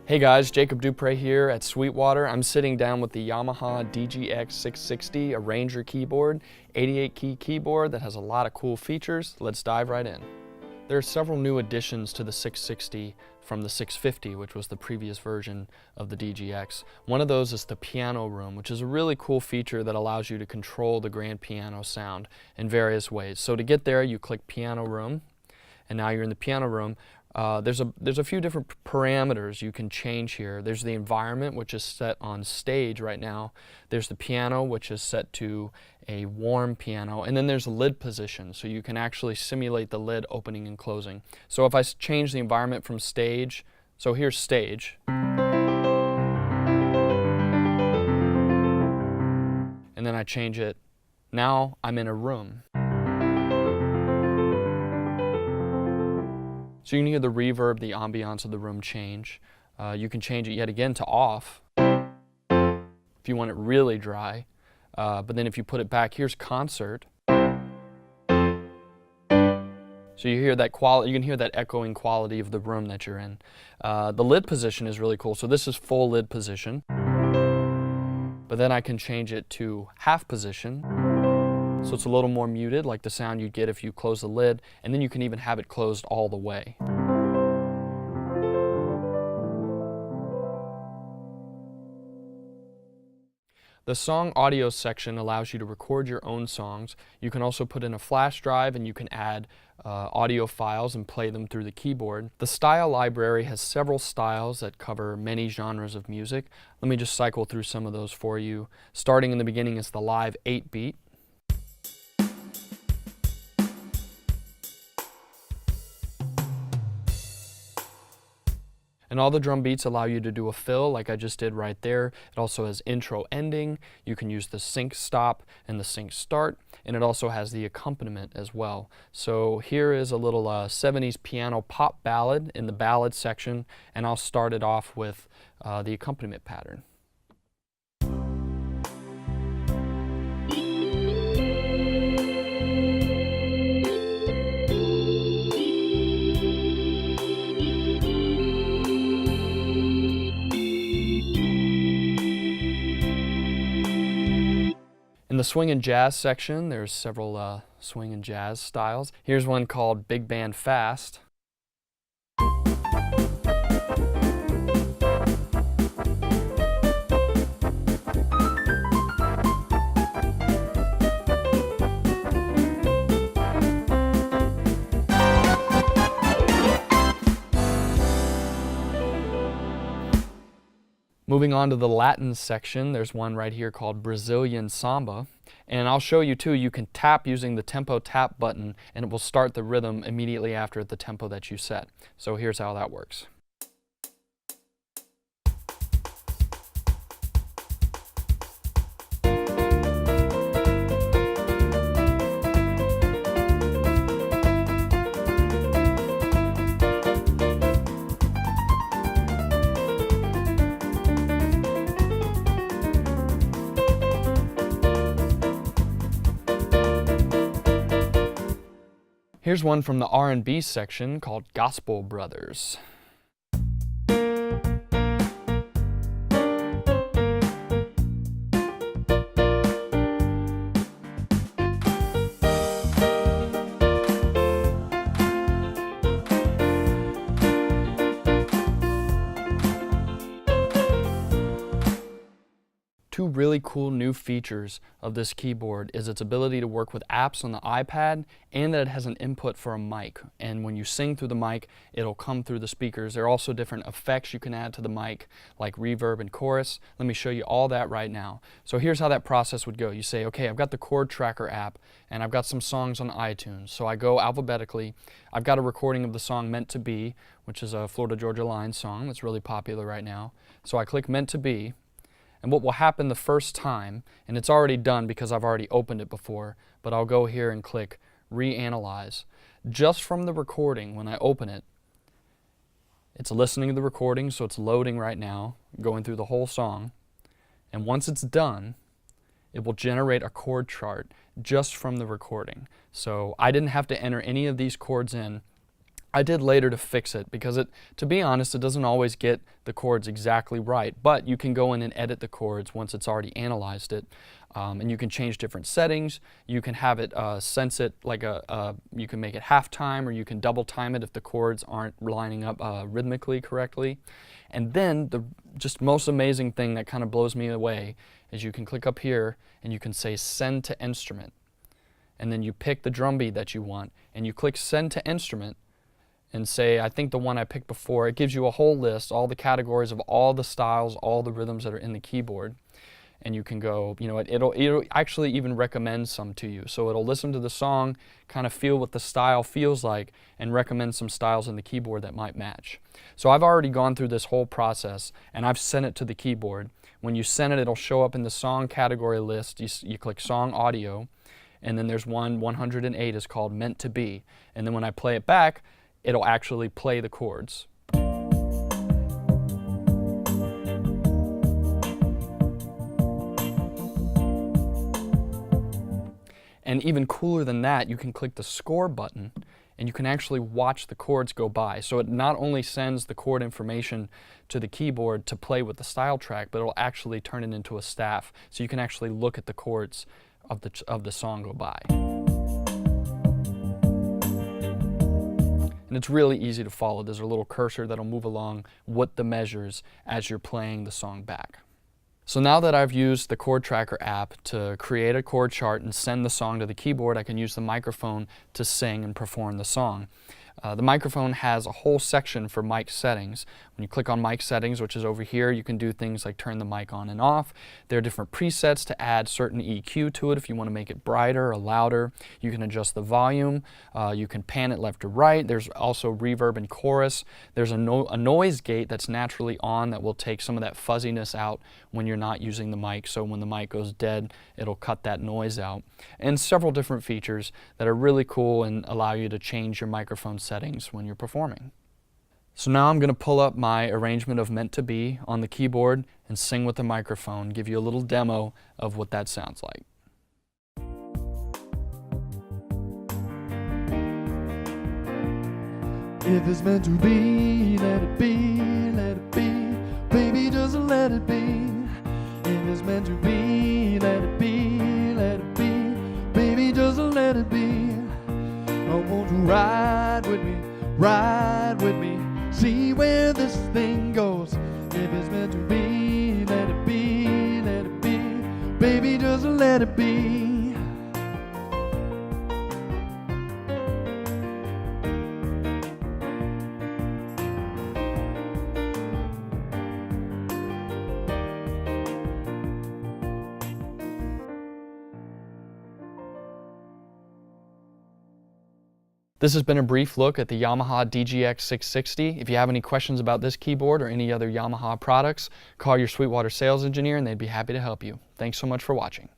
Hey guys, Jacob Dupre here at Sweetwater. I'm sitting down with the Yamaha DGX 660, a Ranger keyboard, 88-key keyboard that has a lot of cool features. Let's dive right in. There are several new additions to the 660 from the 650, which was the previous version of the DGX. One of those is the piano room, which is a really cool feature that allows you to control the grand piano sound in various ways. So to get there, you click piano room, and now you're in the piano room. There's a few different parameters you can change here. There's the environment, which is set on stage right now. There's the piano, which is set to a warm piano. And then there's a lid position, so you can actually simulate the lid opening and closing. So if I change the environment from stage, so here's stage. And then I change it. Now I'm in a room. So you can hear the reverb, the ambiance of the room change. You can change it yet again to off if you want it really dry. But then if you put it back, here's concert. So you hear that quality, you can hear that echoing quality of the room that you're in. The lid position is really cool. So this is full lid position. But then I can change it to half position. So it's a little more muted, like the sound you'd get if you close the lid, and then you can even have it closed all the way. The song audio section allows you to record your own songs. You can also put in a flash drive and you can add audio files and play them through the keyboard. The style library has several styles that cover many genres of music. Let me just cycle through some of those for you. Starting in the beginning is the live 8-beat. And all the drum beats allow you to do a fill like I just did right there. It also has intro ending. You can use the sync stop and the sync start. And it also has the accompaniment as well. So here is a little 70s piano pop ballad in the ballad section. And I'll start it off with the accompaniment pattern. In the swing and jazz section, there's several swing and jazz styles. Here's one called Big Band Fast. Moving on to the Latin section, there's one right here called Brazilian Samba. And I'll show you too, you can tap using the tempo tap button and it will start the rhythm immediately after the tempo that you set. So here's how that works. Here's one from the R&B section called Gospel Brothers. Two really cool new features of this keyboard is its ability to work with apps on the iPad and that it has an input for a mic. And when you sing through the mic, it'll come through the speakers. There are also different effects you can add to the mic, like reverb and chorus. Let me show you all that right now. So here's how that process would go. You say, okay, I've got the Chord Tracker app and I've got some songs on iTunes. So I go alphabetically. I've got a recording of the song Meant to Be, which is a Florida Georgia Line song that's really popular right now. So I click Meant to Be. And what will happen the first time, and it's already done because I've already opened it before, but I'll go here and click Reanalyze. Just from the recording, when I open it, it's listening to the recording, so it's loading right now, going through the whole song. And once it's done, it will generate a chord chart just from the recording. So I didn't have to enter any of these chords in. I did later to fix it because to be honest, it doesn't always get the chords exactly right, but you can go in and edit the chords once it's already analyzed it. And you can change different settings. You can have it sense it like you can make it half time, or you can double time it if the chords aren't lining up rhythmically correctly. And then the just most amazing thing that kind of blows me away is you can click up here and you can say send to instrument. And then you pick the drum beat that you want and you click send to instrument and say, I think the one I picked before, it gives you a whole list, all the categories of all the styles, all the rhythms that are in the keyboard. And you can go, you know, it'll actually even recommend some to you. So it'll listen to the song, kind of feel what the style feels like, and recommend some styles in the keyboard that might match. So I've already gone through this whole process, and I've sent it to the keyboard. When you send it, it'll show up in the song category list. You click Song Audio, and then there's 108 is called Meant to Be. And then when I play it back, it'll actually play the chords. And even cooler than that, you can click the score button and you can actually watch the chords go by. So it not only sends the chord information to the keyboard to play with the style track, but it'll actually turn it into a staff. So you can actually look at the chords of the song go by. And it's really easy to follow. There's a little cursor that'll move along with the measures as you're playing the song back. So now that I've used the chord tracker app to create a chord chart and send the song to the keyboard, I can use the microphone to sing and perform the song. The microphone has a whole section for mic settings. When you click on mic settings, which is over here, you can do things like turn the mic on and off. There are different presets to add certain EQ to it if you want to make it brighter or louder. You can adjust the volume. You can pan it left to right. There's also reverb and chorus. There's a noise gate that's naturally on that will take some of that fuzziness out when you're not using the mic. So when the mic goes dead, it'll cut that noise out. And several different features that are really cool and allow you to change your microphone settings when you're performing. So now I'm going to pull up my arrangement of Meant to Be on the keyboard and sing with the microphone, give you a little demo of what that sounds like. If it's meant to be, let it be, let it be. Baby, just let it be. If it's meant to be, let it be, let it be. Baby, just let it be. I want you ride with me, ride with me. See where this thing goes. If it's meant to be, let it be, let it be. Baby, just let it be. This has been a brief look at the Yamaha DGX 660. If you have any questions about this keyboard or any other Yamaha products, call your Sweetwater sales engineer and they'd be happy to help you. Thanks so much for watching.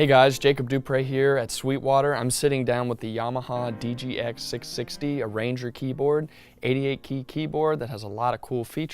Hey guys, Jacob Dupre here at Sweetwater. I'm sitting down with the Yamaha DGX 660, a Ranger keyboard, 88 key keyboard that has a lot of cool features.